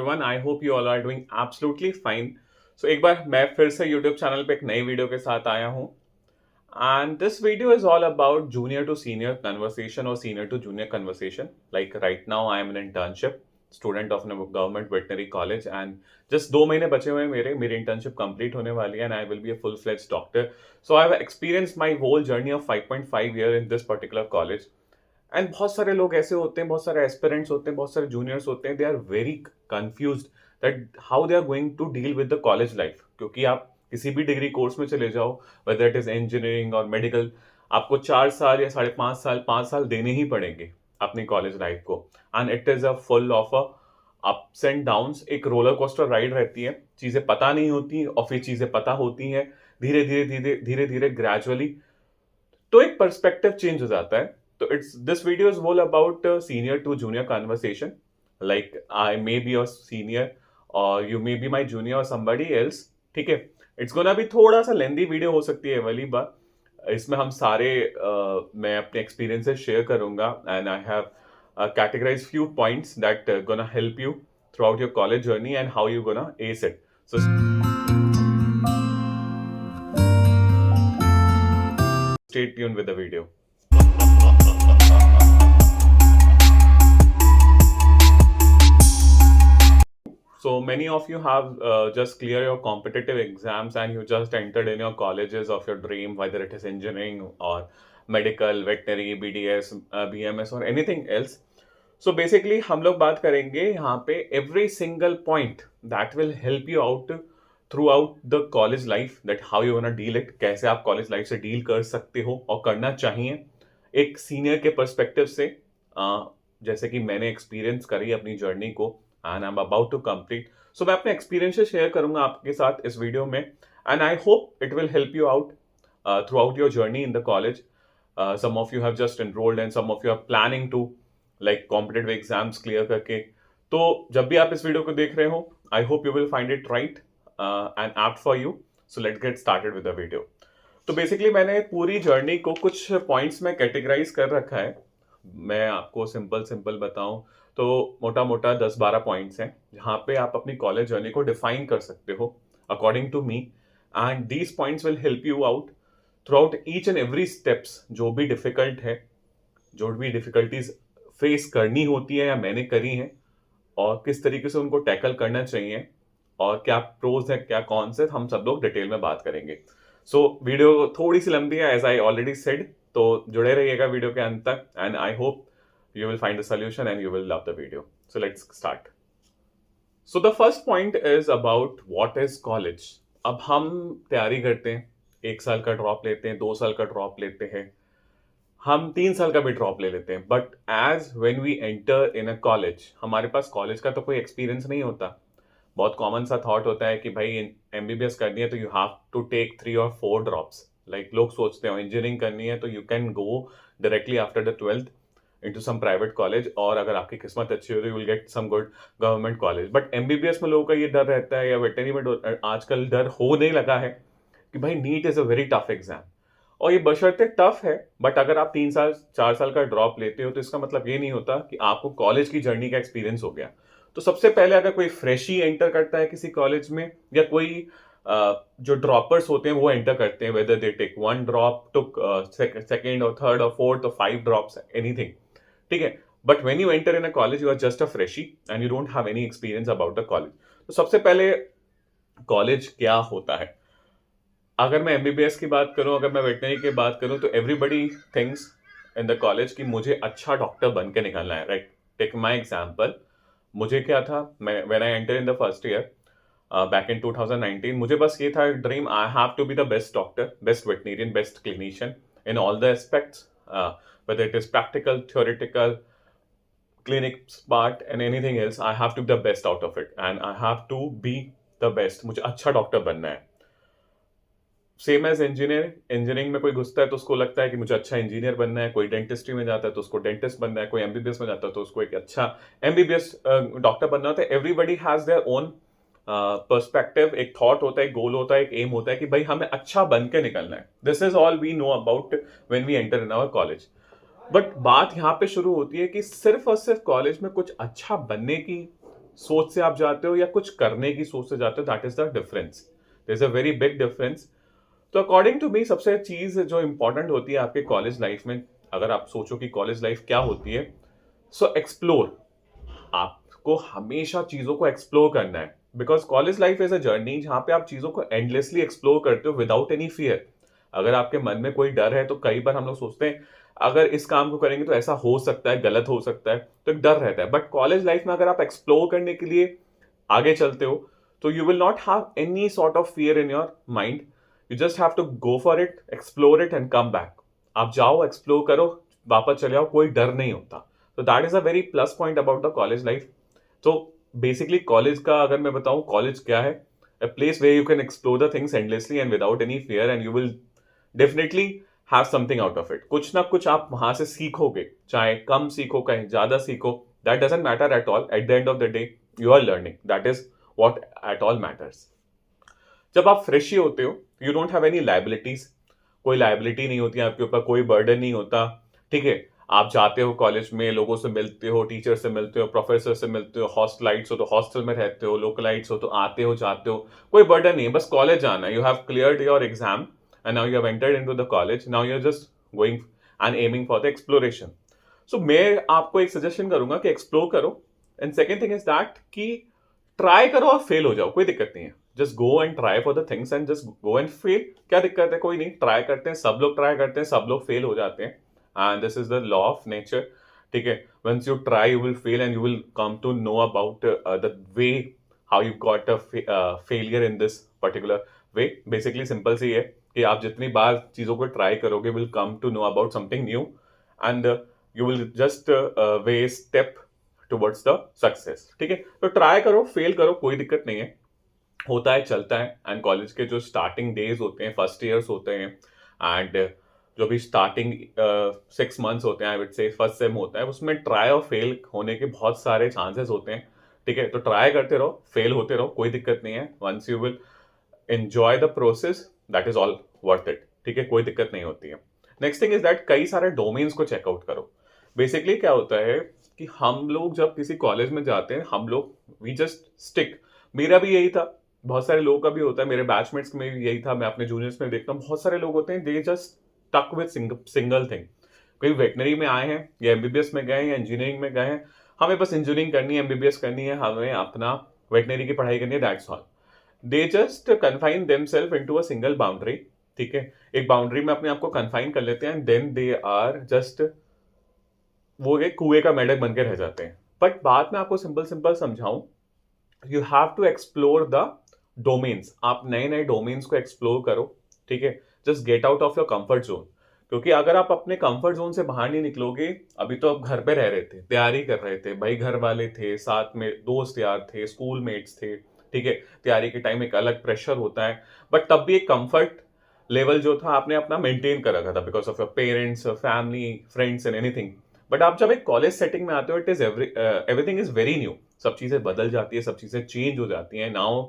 everyone. I hope you all are doing absolutely fine. So एक बार मैं फिर से YouTube चैनल पे एक नई वीडियो के साथ आया हूँ and this video is all about junior to senior conversation or senior to junior conversation. Like right now I am in internship, student of a government veterinary college and just 2 महीने बचे हुए हैं मेरी internship complete होने वाली है and I will be a full-fledged doctor. So I have experienced my whole journey of 5.5 year in this particular college. And बहुत सारे लोग ऐसे होते हैं, बहुत सारे एस्पिरेंट्स होते हैं, बहुत सारे जूनियर्स होते हैं, they are very confused that how they are going to deal with the college life. क्योंकि आप किसी भी डिग्री कोर्स में चले जाओ, वेदर इट इज इंजीनियरिंग और मेडिकल, आपको 4 साल या 5.5 साल 5 साल देने ही पड़ेंगे अपनी कॉलेज लाइफ को. And it is a full of a ups and downs. एक रोलर कोस्टर राइड रहती है, चीजें पता नहीं होती और फिर चीजें पता होती हैं धीरे धीरे धीरे धीरे धीरे ग्रेजुअली. तो एक पर्सपेक्टिव चेंज हो जाता है. So it's this video is all about senior to junior conversation. Like I may be your senior or you may be my junior or somebody else. ठीक है. It's gonna be थोड़ा सा लेंदी video हो सकती है वाली बात. इसमें हम सारे मैं अपने experiences share करूँगा and I have categorized few points that gonna help you throughout your college journey and how you gonna ace it. So stay tuned with the video. So many of you have just cleared your competitive exams and you just entered in your colleges of your dream, whether it is engineering or medical, veterinary, BDS, BMS or anything else. So basically हम लोग बात करेंगे यहाँ पे every single point that will help you out throughout the college life, that how you wanna deal it, कैसे आप college life से deal कर सकते हो और करना चाहिए एक सीनियर के पर्सपेक्टिव से. जैसे कि मैंने एक्सपीरियंस करी अपनी जर्नी को and I am about to complete. So मैं अपने एक्सपीरियंस शेयर करूंगा आपके साथ इस वीडियो में and I hope it will help you out throughout your journey in the college. Some of you have just enrolled and some of you are planning to like competitive exams clear करके. तो जब भी आप इस video को देख रहे हो, I hope you will find it right and apt for you. So let's get started with the video. तो बेसिकली मैंने पूरी जर्नी को कुछ पॉइंट्स में कैटेगराइज कर रखा है. मैं आपको सिंपल बताऊं तो मोटा मोटा 10-12 पॉइंट्स हैं जहां पे आप अपनी कॉलेज जर्नी को डिफाइन कर सकते हो according to me. And these points will help you out throughout each and every steps. जो भी डिफिकल्ट है, जो भी डिफिकल्टीज फेस करनी होती है या मैंने करी हैं और किस तरीके से उनको टैकल करना चाहिए और क्या प्रोज है क्या कॉन्स है, हम सब लोग डिटेल में बात करेंगे. सो वीडियो थोड़ी सी लंबी है एज आई ऑलरेडी सेड, तो जुड़े रहिएगा वीडियो के अंत तक and I hope you will find a solution and you will love the video. So let's start. So the first point is about what is college. अब हम तैयारी करते हैं, 1 साल का ड्रॉप लेते हैं, 2 साल का ड्रॉप लेते हैं, हम 3 साल का भी ड्रॉप ले लेते हैं. But as when we enter in a college, हमारे पास कॉलेज का तो कोई एक्सपीरियंस नहीं होता. बहुत कॉमन सा थॉट होता है कि भाई MBBS करनी है तो you have to take 3 or 4 drops. Like लोग सोचते हैं इंजीनियरिंग करनी है तो you can go directly after the 12th into some private college, और अगर आपकी किस्मत अच्छी हो तो you will get some good government college. But MBBS में लोगों का ये डर रहता है या वेटरनरी में आजकल डर होने लगा है कि भाई NEET is a very tough exam. और ये बशर्ते टफ है, बट अगर आप 3 साल 4 साल का ड्रॉप लेते हो तो इसका मतलब ये नहीं होता कि आपको कॉलेज की जर्नी का एक्सपीरियंस हो गया. तो सबसे पहले अगर कोई फ्रेश ही एंटर करता है किसी कॉलेज में या कोई जो ड्रॉपर्स होते हैं वो एंटर करते हैं, whether they take 1 drop, took second और थर्ड और फोर्थ और 5 ड्रॉप्स, एनीथिंग, ठीक है. But when you enter in a college you are just a freshie and you don't have any experience about the college. तो सबसे पहले college क्या होता है. अगर मैं MBBS की बात करूं, अगर मैं वेटनरी की बात करूं, तो everybody thinks in the college कि मुझे अच्छा डॉक्टर बन के निकलना है. Right, take my example. मुझे क्या था, मैं when I enter in the first year back in 2019, मुझे बस ये था dream, I have to be the best doctor, best veterinarian, best clinician in all the aspects, whether it is practical, theoretical, clinics part and anything else. I have to be the best out of it and I have to be the best. मुझे अच्छा doctor बनना है. Same as engineering में कोई घुसता है तो उसको लगता है कि मुझे अच्छा इंजीनियर बनना है, कोई डेंटिस्ट्री में जाता है तो उसको डेंटिस्ट बनना है, कोई MBBS में जाता है तो उसको एक अच्छा MBBS डॉक्टर बनना होता है. Everybody has their own perspective. एक थॉट होता है, एक गोल होता है, एक एम होता है कि भाई हमें अच्छा बन के निकलना है. This is all we know about when we enter in our college. But बात यहाँ पे शुरू होती है कि सिर्फ और सिर्फ कॉलेज में कुछ अच्छा बनने की सोच से आप जाते हो या कुछ करने की सोच से जाते हो, that is the difference. There is a very big difference. तो अकॉर्डिंग टू मी सबसे चीज जो इंपॉर्टेंट होती है आपके कॉलेज लाइफ में, अगर आप सोचो कि कॉलेज लाइफ क्या होती है, सो एक्सप्लोर। आपको हमेशा चीजों को एक्सप्लोर करना है, because college life is a journey जहां पे आप चीजों को एंडलेसली एक्सप्लोर करते हो विदाउट एनी फियर। अगर आपके मन में कोई डर है तो कई बार हम लोग सोचते हैं अगर इस काम को करेंगे तो ऐसा हो सकता है, गलत हो सकता है, तो एक डर रहता है। बट कॉलेज लाइफ में अगर आप एक्सप्लोर करने के लिए आगे चलते हो तो you will not have any sort of fear in your mind. You just have to go for it, explore it and come back. आप जाओ, एक्सप्लोर करो, वापस चले आओ, कोई डर नहीं होता। तो that is a very plus point about the college life. तो बेसिकली कॉलेज का अगर मैं बताऊं, कॉलेज क्या है, a place where you can explore the things endlessly and without any fear, and you will definitely have something out of it. कुछ ना कुछ आप वहां से सीखोगे, चाहे कम सीखो कहीं ज्यादा सीखो, that doesn't matter at all. At the end of the day you are learning, that is what at all matters. जब आप फ्रेश ही होते हो, you don't have any liabilities. कोई लाइबिलिटी नहीं होती है आपके ऊपर, कोई बर्डन नहीं होता। ठीक है, आप जाते हो कॉलेज में, लोगों से मिलते हो, टीचर से मिलते हो, प्रोफेसर से मिलते हो, हॉस्टलाइट्स हो तो हॉस्टल में रहते हो, लोकलाइट्स हो तो आते हो जाते हो, कोई बर्डन नहीं है, बस कॉलेज आना है। You have cleared your exam and now you have entered into the college, now you are just going and aiming for the exploration. So मैं आपको एक सजेशन करूंगा कि एक्सप्लोर करो। And second thing is that कि try करो और fail हो जाओ, कोई दिक्कत नहीं है। Just go and try for the things and just go and fail. क्या दिक्कत है? कोई नहीं, ट्राई करते हैं, सब लोग ट्राई करते हैं, सब लोग फेल हो जाते हैं, and this is the law of nature. ठीक है, once you try you will fail and you will come to know about the way how you got a failure in this particular way. Basically simple सी है कि आप जितनी बार चीजों को ट्राई करोगे, will come to know about something new, and you will just way step towards the success. ठीक है, तो ट्राई करो, फेल करो, कोई दिक्कत नहीं है, होता है, चलता है। एंड कॉलेज के जो स्टार्टिंग डेज होते हैं, फर्स्ट ईयर्स होते हैं, एंड जो भी स्टार्टिंग 6 मंथ्स होते हैं, I would say first sem होता है, उसमें ट्राई और फेल होने के बहुत सारे चांसेस होते हैं। ठीक है, तो ट्राई करते रहो, फेल होते रहो, कोई दिक्कत नहीं है। Once you will enjoy the process, that is all worth it. ठीक है, कोई दिक्कत नहीं होती है। नेक्स्ट थिंग इज दैट कई सारे डोमेन्स को चेकआउट करो। बेसिकली क्या होता है कि हम लोग जब किसी कॉलेज में जाते हैं, हम लोग वी जस्ट स्टिक। मेरा भी यही था, बहुत सारे लोगों का भी होता है, मेरे बैचमेट्स में भी यही था, मैं अपने जूनियर्स में देखता हूँ बहुत सारे लोग होते हैं, दे जस्ट टक विद सिंगल थिंग। कोई वेटनरी में आए हैं या एमबीबीएस में गए हैं या इंजीनियरिंग में गए हैं, हमें बस इंजीनियरिंग करनी है, एमबीबीएस करनी है, हमें अपना वेटनरी की पढ़ाई करनी है, that's all. They just confine themselves into a single boundary. ठीक है, एक बाउंड्री में अपने आप को कन्फाइन कर लेते हैं, and then they are just, वो एक कुएं का मेंढक बन के रह जाते हैं। बट बाद में आपको सिंपल सिंपल समझाऊं, you have to explore the domains. आप नए नए डोमेन्स को एक्सप्लोर करो। ठीक है, just get out of your comfort zone. क्योंकि अगर आप अपने कंफर्ट जोन से बाहर नहीं निकलोगे, अभी तो आप घर पे रह रहे थे, तैयारी कर रहे थे, भाई घर वाले थे साथ में, दोस्त यार थे, स्कूल मेट्स थे। ठीक है, तैयारी के टाइम एक अलग प्रेशर होता है, बट तब भी एक कंफर्ट लेवल जो था आपने अपना मेंटेन कर रखा था, because of your parents, family, friends and anything. But आप जब एक कॉलेज सेटिंग में आते हो, it is everything is very new. सब चीजें बदल जाती है, सब चीजें चेंज हो जाती हैं। Now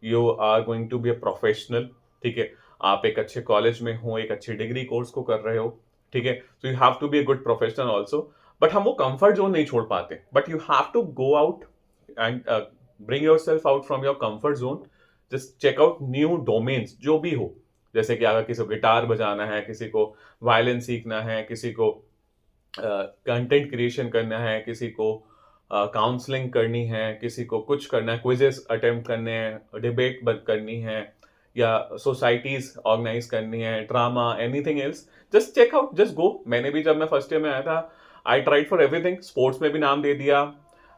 you are going to be a professional. ठीक है, आप एक अच्छे कॉलेज में हो, एक अच्छी डिग्री कोर्स को कर रहे हो। ठीक है, so you have to be a good professional also. But हम वो कंफर्ट जोन नहीं छोड़ पाते, but you have to go out and bring yourself out from your comfort zone. Just check out new domains जो भी हो। जैसे कि अगर किसी को गिटार बजाना है, किसी को वायलिन सीखना है, किसी को कंटेंट क्रिएशन करना है, किसी को काउंसलिंग करनी है, किसी को कुछ करना है, क्विजेस अटेम्प्ट करने हैं, डिबेट करनी है, या सोसाइटीज ऑर्गेनाइज करनी है, drama, anything else, just check out, just go. मैंने भी जब मैं फर्स्ट ईयर में आया था, I tried for everything. Sports में भी नाम दे दिया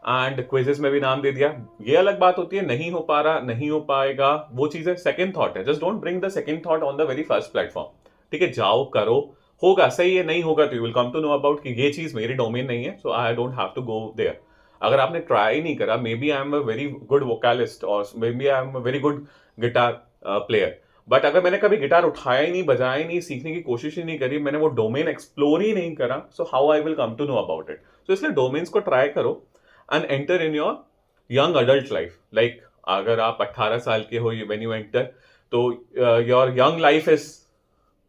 एंड क्विजेस में भी नाम दे दिया। ये अलग बात होती है, नहीं हो पा रहा, नहीं हो पाएगा, वो चीजें सेकंड थॉट है। Just don't bring the second thought on the very first platform. ठीक है, जाओ करो, होगा सही है, नहीं होगा तो you will come to know about कि ये चीज मेरी डोमेन नहीं है, so I don't have to go there. अगर आपने ट्राई नहीं करा, maybe I am a very good vocalist और maybe I am a very good guitar player, but अगर मैंने कभी गिटार उठाया ही नहीं, बजाया ही नहीं, सीखने की कोशिश ही नहीं करी, मैंने वो डोमेन एक्सप्लोर ही नहीं करा, so how I will come to know about it. So इसलिए डोमेन्स को ट्राई करो and enter in your young adult life. Like अगर आप 18 साल के हो व्हेन यू एंटर, तो your young life is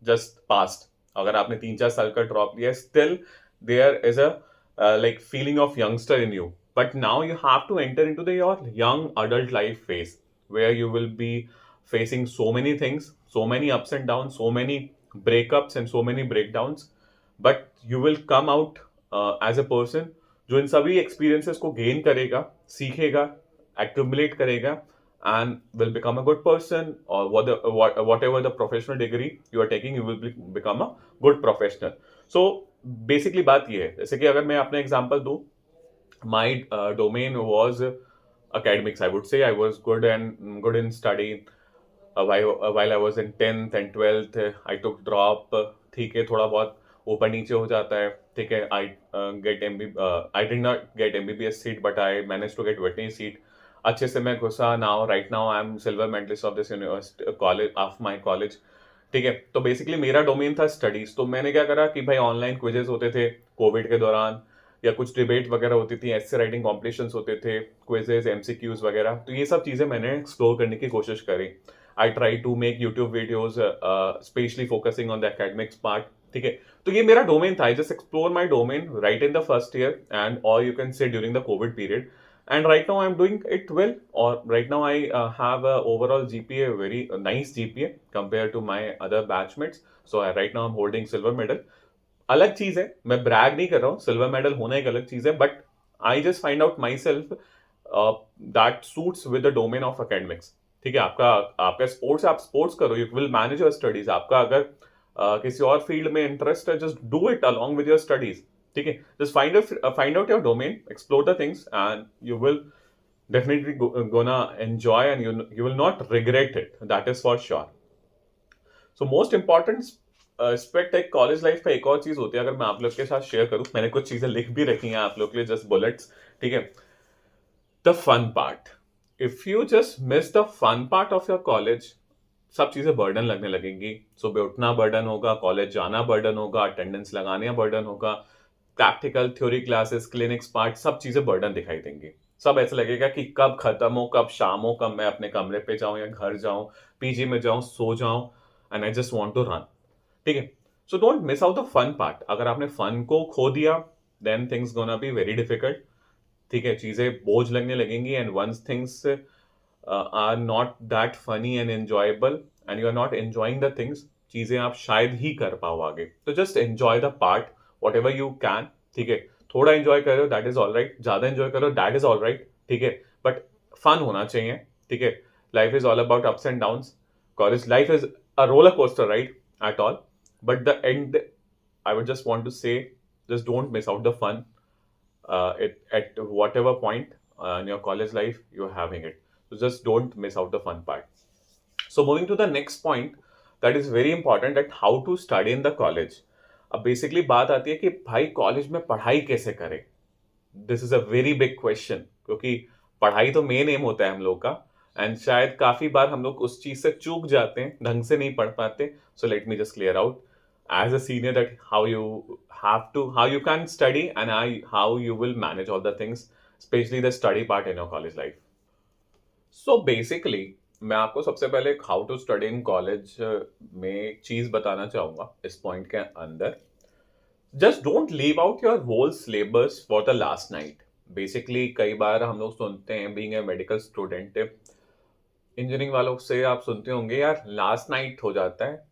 just past. अगर आपने 3-4 साल का ड्रॉप लिया, still there is a like feeling of youngster in you. But now you have to enter into your young adult life phase where you will be facing so many things, so many ups and downs, so many breakups and so many breakdowns. But you will come out as a person जो इन सभी experiences को gain करेगा, सीखेगा, accumulate करेगा, and will become a good person, or whatever the professional degree you are taking, you will become a good professional. So basically बात ये है, जैसे कि अगर मैं अपना एग्जांपल दूं, my domain was academics. I would say I was good in study. While I was in 10th and 12th, I took drop. ठीक है, थोड़ा बहुत ऊपर नीचे हो जाता है, ठीक है. I did not get MBBS seat, but I managed to get veterinary seat. अच्छे से मैं घुसा. Now right now I am silver medalist of this university college of my college. ठीक है. तो बेसिकली मेरा डोमेन था स्टडीज. तो मैंने क्या करा कि भाई ऑनलाइन क्विजेस होते थे कोविड के दौरान, या कुछ डिबेट वगैरह होती थी, ऐसे राइटिंग कॉम्पिटिशन्स होते थे, क्विजेस, एमसीक्यूज वगैरह. तो ये सब चीज़ें मैंने एक्सप्लोर करने की कोशिश करी. I try to make YouTube videos specially focusing on the academics part. ठीक है. तो ये मेरा डोमेन था. I just explore my domain right in the first year and और you can say during the COVID period. And right now I'm doing it well, or right now I have a overall GPA, very nice GPA compared to my other batchmates. So right now I'm holding silver medal. अलग चीज है, मैं Bragg नहीं कर रहा हूँ, silver medal होना एक अलग चीज है, but I just find out my self that suits with the domain of academics. ठीक है. आपका आपका स्पोर्ट्स, आप स्पोर्ट्स करो, you will manage your studies. आपका अगर किसी और फील्ड में इंटरेस्ट है, just do it along with your studies. ठीक है. Just find out your domain, explore the things, and you will definitely gonna enjoy, and you will not regret it. That is for sure. So most important aspect एक college life का एक और चीज होती है, अगर मैं आप लोग के साथ शेयर करूं, मैंने कुछ चीजें लिख भी रखी हैं आप लोग के लिए, जस्ट बुलेट्स. ठीक है. The fun part. If you just miss the fun part of your college, सब चीजें बर्डन लगने लगेंगी. सुबह उठना बर्डन होगा, कॉलेज जाना बर्डन होगा, अटेंडेंस लगाने बर्डन होगा, practical, theory classes, clinics part, सब चीजें बर्डन दिखाई देंगी. सब ऐसा लगेगा कि कब खत्म हो, कब शाम हो, कब मैं अपने कमरे पे जाऊं या घर जाऊं, पीजी में जाऊं, सो जाऊं, and I just want to run. ठीक है. So don't miss out the fun part. अगर आपने फन को खो दिया, then things gonna be very difficult. ठीक है. चीजें बोझ लगने लगेंगी, and once things are not that funny and enjoyable, and you are not enjoying the things, चीजें आप शायद ही कर पाओ आगे. तो just enjoy the part whatever you can. ठीक है. थोड़ा एंजॉय करो, दैट इज ऑल राइट. ज्यादा एंजॉय करो, दैट इज ऑल राइट. ठीक है. बट फन होना चाहिए. ठीक है. Life is all about ups and downs. College life is a roller coaster ride at all, but the end, I would just want to say, just don't miss out the fun at whatever point in your college life you're having it. So just don't miss out the fun part. So moving to the next point, that is very important, that how to study in the college. अब basically बात आती है कि भाई college में पढ़ाई कैसे करें. This is a very big question, क्योंकि पढ़ाई तो मेन एम होता है हम लोग का, एंड शायद काफी बार हम लोग उस चीज से चूक जाते हैं, ढंग से नहीं पढ़ पाते. So let me just clear out as a senior that how you can study, and how you will manage all the things, specially the study part in your college life. So basically मैं आपको सबसे पहले how to study in college में एक चीज बताना चाहूंगा इस पॉइंट के अंदर. Just don't leave out your whole syllabus for the last night. Basically कई बार हम लोग सुनते हैं, being a medical student, engineering वालों से आप सुनते होंगे, यार लास्ट नाइट हो जाता है,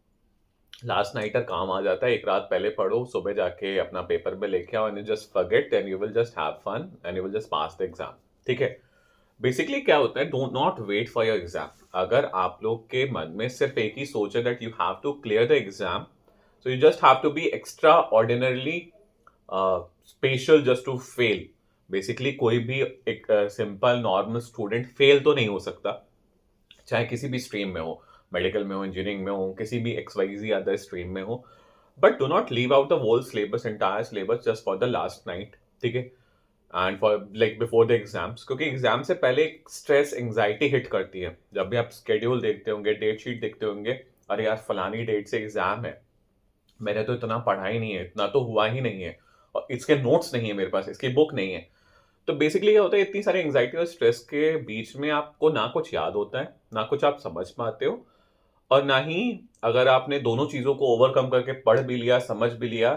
लास्ट नाइट का काम आ जाता है, एक रात पहले पढ़ो, सुबह जाके अपना पेपर में लेके आओ, and you just forget, and you will just have fun, and you will just pass the exam. ठीक है. बेसिकली क्या होता है, don't not wait for your exam. अगर आप लोग के मन में सिर्फ एक ही सोच है that you have to clear the exam, so you just have to be extraordinarily special just to fail. Basically कोई भी एक सिंपल नॉर्मल स्टूडेंट फेल तो नहीं हो सकता, चाहे किसी भी स्ट्रीम में हो, मेडिकल में हो, इंजीनियरिंग में हो, किसी भी XYZ अदर स्ट्रीम में हो. But do not leave out the whole syllabus, entire syllabus, just for the last night. ठीक है. And for like before the exams, क्योंकि एग्जाम से पहले एक स्ट्रेस, एंग्जाइटी हिट करती है. जब भी आप स्केड्यूल देखते होंगे, डेट शीट देखते होंगे, अरे यार फलानी डेट से एग्जाम है, मैंने तो इतना पढ़ा ही नहीं है, इतना तो हुआ ही नहीं है, और इसके नोट्स नहीं है मेरे पास, इसकी बुक नहीं है. तो बेसिकली क्या होता है, इतनी सारी एंग्जाइटी और स्ट्रेस के बीच में आपको ना कुछ याद होता है, ना कुछ आप समझ पाते हो, और ना ही अगर आपने दोनों चीज़ों को ओवरकम करके पढ़ भी लिया, समझ भी लिया,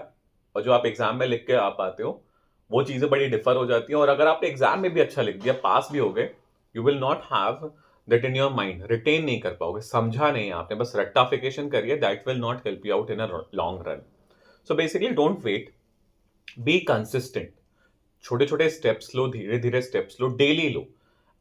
और जो आप एग्जाम में लिख के आ पाते हो, वो चीज़ें बड़ी डिफर हो जाती हैं। और अगर आपने एग्जाम में भी अच्छा लिख दिया, पास भी हो गए, you will not have that in your mind, retain नहीं कर पाओगे, समझा नहीं आपने, बस रट्टाफिकेशन करिए, that will not help you out in a long run. So basically don't wait, be consistent, छोटे छोटे स्टेप्स लो, धीरे धीरे स्टेप्स लो, डेली लो।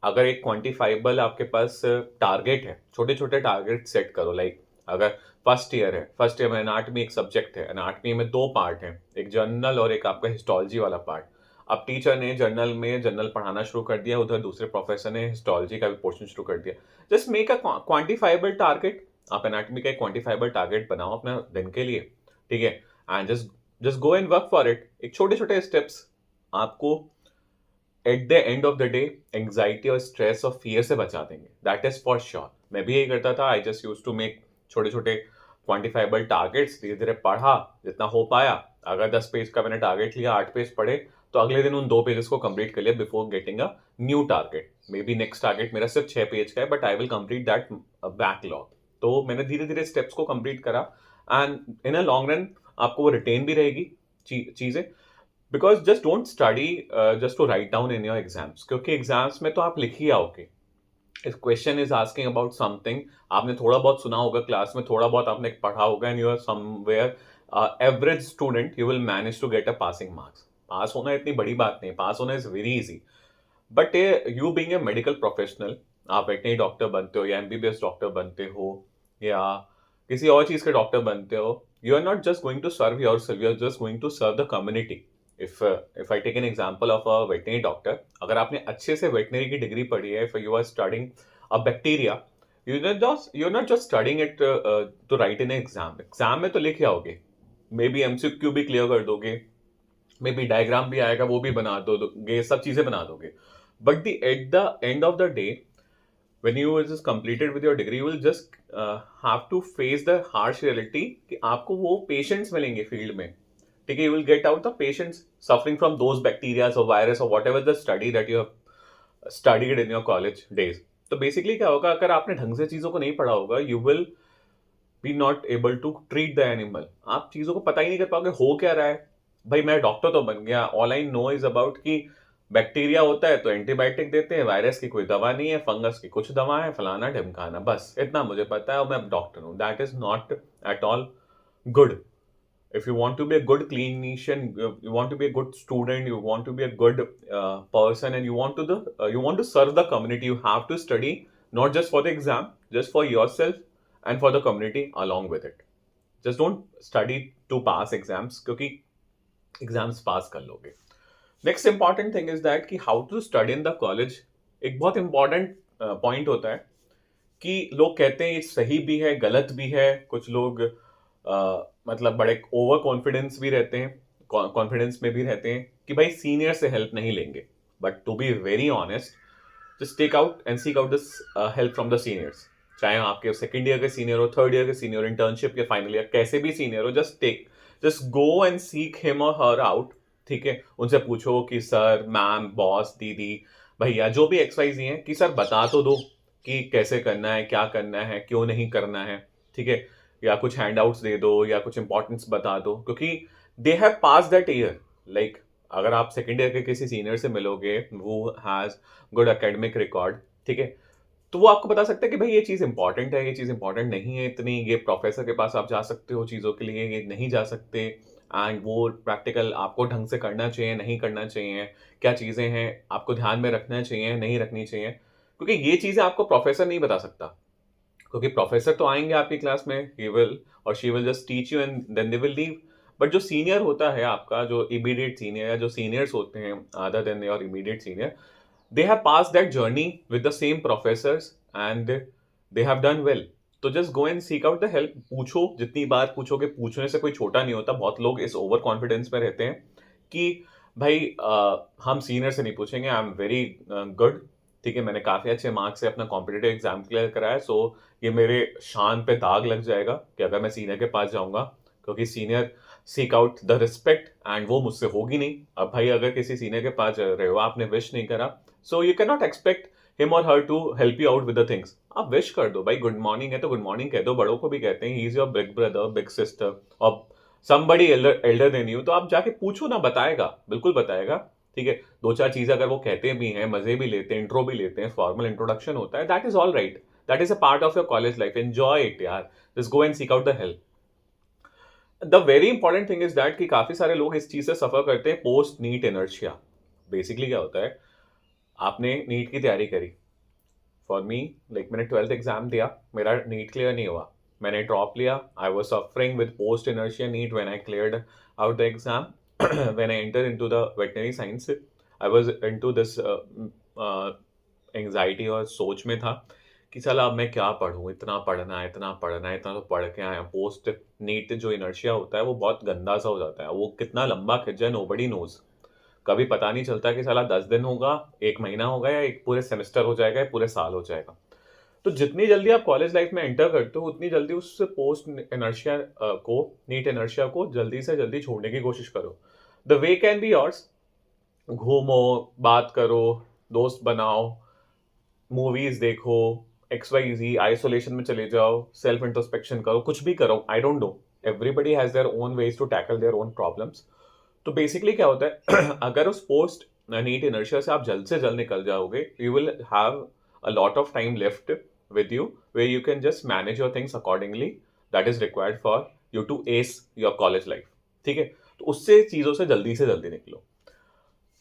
अगर एक क्वांटिफाइबल आपके पास टारगेट है, छोटे छोटे टारगेट सेट करो। लाइक अगर फर्स्ट ईयर है, फर्स्ट ईयर में एनाटॉमी एक सब्जेक्ट है, एनाटॉमी में दो पार्ट हैं, एक जर्नल और एक आपका हिस्टोलॉजी वाला पार्ट। अब टीचर ने जर्नल पढ़ाना शुरू कर दिया, उधर दूसरे प्रोफेसर ने हिस्टोलॉजी का भी पोर्शन शुरू कर दिया। Just make a quantifiable target. आप एनाटॉमी का एक क्वांटिफाइबल टारगेट बनाओ अपना दिन के लिए, ठीक है, and just just go and work for it. एक छोटे छोटे स्टेप्स आपको eight the end of the day anxiety और स्ट्रेस और फियर से बचा देंगे, दैट इज फॉर श्योर। मैं भी यही करता था, I just use to make छोटे छोटे क्वांटिफाइबल टारगेट्स, धीरे धीरे पढ़ा जितना हो पाया। अगर 10 पेज का मैंने टारगेट लिया, 8 पेज पढ़े, तो अगले दिन उन 2 पेजेस को कंप्लीट कर लिया before getting a new target. Maybe next target मेरा सिर्फ 6 पेज का है, but I will complete that backlog. तो मैंने धीरे धीरे स्टेप्स को कंप्लीट करा, and in a long run आपको वो रिटेन भी रहेगी चीजें। Because just don't study just to write down in your exams, क्योंकि एग्जाम्स में तो आप लिख ही आओगे। If question is asking about something, आपने थोड़ा बहुत सुना होगा क्लास में, थोड़ा बहुत आपने पढ़ा होगा, and you are somewhere average student, you will manage to get a passing marks. Pass होना इतनी बड़ी बात नहीं, पास होना is very easy. But you being a medical professional, आप वेटनरी डॉक्टर बनते हो या एमबीबीएस डॉक्टर बनते हो या किसी और चीज के डॉक्टर बनते हो, you are not just going to serve yourself, you are just going to serve the community. If I take an example of a veterinary doctor, अगर आपने अच्छे से वेटनरी की डिग्री पढ़ी है, if you are studying a bacteria, you not just studying it to write in exam. Exam में तो लिख आओगे, मे बी एमसीक्यू भी क्लियर कर दोगे, मे बी डायग्राम भी आएगा वो भी बना दोगे, सब चीजें बना दोगे। But the eight the end of the day, when you is completed with your degree, you will just have to face the harsh reality कि आपको वो patients मिलेंगे फील्ड में, ठीक है, you will get out the patients suffering from those bacteria or virus or whatever the study that you have studied in your college days. तो basically क्या होगा, अगर आपने ढंग से चीजों को नहीं पढ़ा होगा, you will be not able to treat the animal. आप चीजों को पता ही नहीं कर पाओगे हो क्या रहा है। भाई मैं डॉक्टर तो बन गया, all I know is about कि बैक्टीरिया होता है तो एंटीबायोटिक देते हैं, वायरस की कोई दवा नहीं है, फंगस की कुछ दवा है, फलाना ढिमकाना, बस इतना मुझे पता है और मैं डॉक्टर हूँ। That is not at all good. If you want to be a good clinician, you want to be a good student, you want to be a good person, and you want to serve the community, you have to study not just for the exam, just for yourself and for the community along with it. Just don't study to pass exams, क्योंकि exams pass कर लोगे। Next important thing is that कि how to study in the college. एक बहुत important point होता है कि लोग कहते हैं ये सही भी है, गलत भी है। कुछ लोग मतलब बड़े ओवर कॉन्फिडेंस भी रहते हैं, कॉन्फिडेंस में भी रहते हैं कि भाई सीनियर से हेल्प नहीं लेंगे। But to be very honest, just take out and seek out this help from the seniors. चाहे आपके सेकेंड ईयर के सीनियर हो, थर्ड ईयर के सीनियर, इंटर्नशिप या फाइनल ईयर, कैसे भी सीनियर हो, just go and seek him और हर आउट। ठीक है, उनसे पूछो कि सर, मैम, बॉस, दीदी, भैया, जो भी एक्स वाई जी हैं, कि सर बता तो दो कि कैसे करना है, क्या करना है, क्यों नहीं करना है, ठीक है, या कुछ हैंड आउट्स दे दो या कुछ इंपॉर्टेंस बता दो, क्योंकि they have pass that year. Like अगर आप सेकेंड ईयर के किसी सीनियर से मिलोगे, वो हैज गुड एकेडमिक रिकॉर्ड, ठीक है, तो वो आपको बता सकता है कि भाई ये चीज़ इंपॉर्टेंट है, ये चीज़ इंपॉर्टेंट नहीं है इतनी, ये प्रोफेसर के पास आप जा सकते हो चीज़ों के लिए, ये नहीं जा सकते, एंड वो प्रैक्टिकल आपको ढंग से करना चाहिए, नहीं करना चाहिए, क्या चीज़ें हैं आपको ध्यान में रखना चाहिए, नहीं रखनी चाहिए, क्योंकि ये चीज़ें आपको प्रोफेसर नहीं बता सकता। क्योंकि प्रोफेसर तो आएंगे आपकी क्लास में, ही विल और she will just teach you and then they will leave. बट जो सीनियर होता है आपका, जो इमीडिएट सीनियर या जो सीनियर्स होते हैं other than your immediate senior, they have passed that journey with the same professors and they have done well. तो just go and seek out the help। पूछो, जितनी बार पूछोगे, पूछने से कोई छोटा नहीं होता। बहुत लोग इस ओवर कॉन्फिडेंस में रहते हैं कि भाई हम सीनियर से नहीं पूछेंगे, आई एम वेरी गुड, ठीक है, मैंने काफ़ी अच्छे मार्क्स से अपना कॉम्पिटिटिव एग्जाम क्लियर कराया, सो ये मेरे शान पे दाग लग जाएगा कि अगर मैं सीनियर के पास जाऊंगा, क्योंकि senior seek out the respect and वो मुझसे होगी नहीं। अब भाई अगर किसी सीनियर के पास रहे हो, आपने विश नहीं करा, so you can not expect him और her to help you out with the things. आप विश कर दो, भाई गुड मॉर्निंग है तो गुड मॉर्निंग कह दो, बड़ों को भी कहते हैं, he is your big brother, big sister, और समबडी एल्डर देन यू, तो आप जाके पूछो ना, बताएगा, बिल्कुल बताएगा। ठीक है, दो चार चीजें अगर वो कहते भी हैं, मजे भी लेते हैं, इंट्रो भी लेते हैं, फॉर्मल इंट्रोडक्शन होता है, that is all right, that is a part of your college life, enjoy it यार, just go and seek out the help. The very important thing is that कि काफी सारे लोग इस चीज से सफर करते हैं, पोस्ट नीट इनर्शिया। बेसिकली क्या होता है, आपने नीट की तैयारी करी, फॉर मी, लाइक मैंने 12th एग्जाम दिया, मेरा नीट क्लियर नहीं हुआ, मैंने ड्रॉप लिया, I was suffering with post inertia NEET when I cleared out the exam. When I enter into the veterinary science, I was into this anxiety और सोच में था कि साला अब मैं क्या पढूं, इतना पढ़ना है, इतना पढ़ना है, इतना तो पढ़ के आया। पोस्ट नीट जो इनर्शिया होता है वो बहुत गंदा सा हो जाता है, वो कितना लंबा खिंच जाए नोबडी नोज। कभी पता नहीं चलता कि साला 10 दिन होगा, एक महीना होगा, या एक पूरे सेमेस्टर हो जाएगा, या पूरे साल हो जाएगा। तो जितनी जल्दी आप कॉलेज लाइफ में एंटर करते हो, उतनी जल्दी उस पोस्ट इनर्शिया को, नीट इनर्शिया को जल्दी से जल्दी छोड़ने की कोशिश करो। The way can be yours, घूमो, बात करो, दोस्त बनाओ, मूवीज देखो, XYZ, आइसोलेशन में चले जाओ, सेल्फ इंट्रोस्पेक्शन करो, कुछ भी करो, I don't know, everybody has their own ways to tackle their own problems. तो बेसिकली क्या होता है, अगर उस पोस्ट नीट इनर्शिया से आप जल्द से जल्द निकल जाओगे, you will have a lot of time left with you, where you can just manage your things accordingly, that is required for you to ace your college life। ठीक है, तो उससे चीजों से जल्दी निकलो।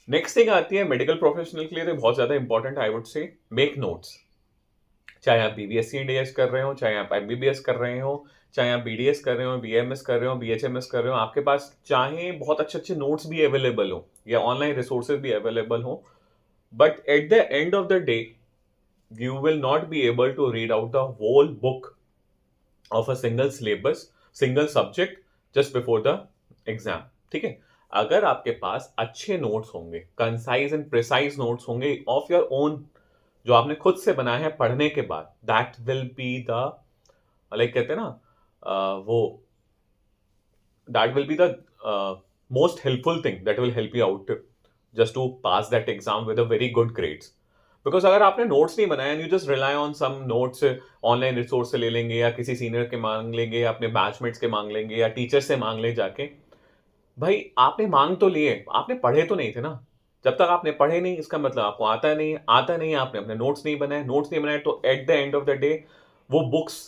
नेक्स्ट थिंग आती है मेडिकल प्रोफेशनल के लिए, तो बहुत ज्यादा important, I would say make notes. चाहे आप BBSC इंडियस कर रहे हो, चाहे आप MBBS कर रहे हो, चाहे आप BDS कर रहे हो, BMS कर रहे हो, BHMS कर रहे हो, आपके पास चाहे बहुत अच्छे अच्छे नोट्स भी अवेलेबल हो, या ऑनलाइन रिसोर्सेज भी अवेलेबल हो, but at the end of the day you will not be able to read out the whole book of a single syllabus, single subject just before the exam। ठीक है, अगर आपके पास अच्छे notes होंगे, concise and precise notes होंगे of your own, जो आपने खुद से बनाए हैं पढ़ने के बाद, that will be the, like कहते हैं ना, वो that will be the most helpful thing that will help you out just to pass that exam with a very good grades. Because अगर आपने नोट्स नहीं बनाए, you just rely on some notes, online resource से ले लेंगे, या किसी senior के मांग लेंगे, या अपने बैचमेट्स के मांग लेंगे, या टीचर से मांग ले जाके, भाई आपने मांग तो लिए, आपने पढ़े तो नहीं थे ना। जब तक आपने पढ़े नहीं, इसका मतलब आपको आता नहीं, आपने अपने नोट्स नहीं बनाए, तो eight the end of the day वो बुक्स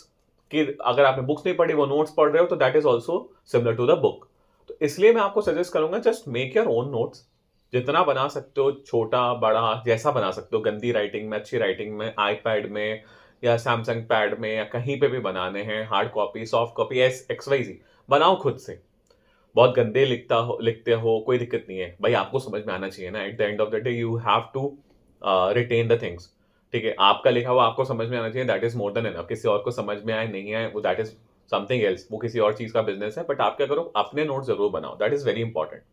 की, अगर आपने बुक्स नहीं पढ़ी, वो नोट्स पढ़ रहे हो, तो that is also similar to the book. तो इसलिए मैं आपको सजेस्ट करूंगा, just make your own notes, जितना बना सकते हो, छोटा बड़ा जैसा बना सकते हो, गंदी राइटिंग में, अच्छी राइटिंग में, आईपैड में या सैमसंग पैड में, या कहीं पे भी बनाने हैं, hard copy, soft copy, XYZ, बनाओ खुद से। बहुत गंदे लिखते हो, कोई दिक्कत नहीं है भाई, आपको समझ में आना चाहिए ना। At the end of the day you have to retain the things. ठीक है, आपका लिखा हुआ आपको समझ में आना चाहिए, that is more than enough. किसी और को समझ में आए नहीं आए, वो दैट इज समथिंग एल्स, वो किसी और चीज का बिजनेस है, बट आप क्या करो, अपने नोट जरूर बनाओ, दैट इज वेरी इंपॉर्टेंट।